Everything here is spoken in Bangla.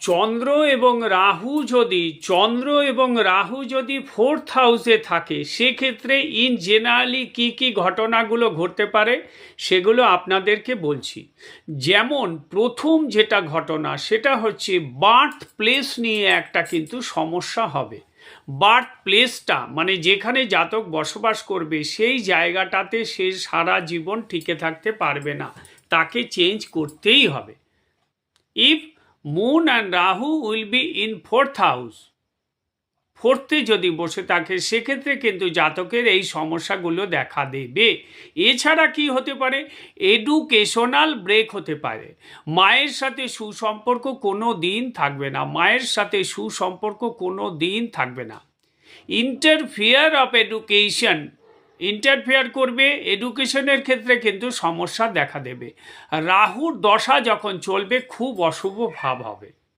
চন্দ্র এবং রাহু যদি ফোর্থ হাউসে থাকে, সেক্ষেত্রে ইন জেনারেলি কি কি ঘটনাগুলো ঘটতে পারে সেগুলো আপনাদেরকে বলছি। যেমন প্রথম যেটা ঘটনা সেটা হচ্ছে বার্থ প্লেস নিয়ে একটা কিন্তু সমস্যা হবে। বার্থ প্লেসটা মানে যেখানে জাতক বসবাস করবে সেই জায়গাটাতে সে সারা জীবন টিকে থাকতে পারবে না, তাকে চেঞ্জ করতেই হবে। If moon and Rahu will be in fourth house, ফোর্থে যদি বসে থাকে, সেক্ষেত্রে কিন্তু জাতকের এই সমস্যাগুলো দেখা দেবে। এছাড়া কি হতে পারে, এডুকেশনাল ব্রেক হতে পারে। মায়ের সাথে সুসম্পর্ক কোনো দিন থাকবে না, মায়ের সাথে সুসম্পর্ক কোনো দিন থাকবে না। ইন্টারফিয়ার অফ এডুকেশন, ইন্টারফেয়ার করবে এডুকেশনের ক্ষেত্রে, কিন্তু সমস্যা দেখা দেবে। রাহুর দশা যখন চলবে খুব অশুভ ভাব হবে।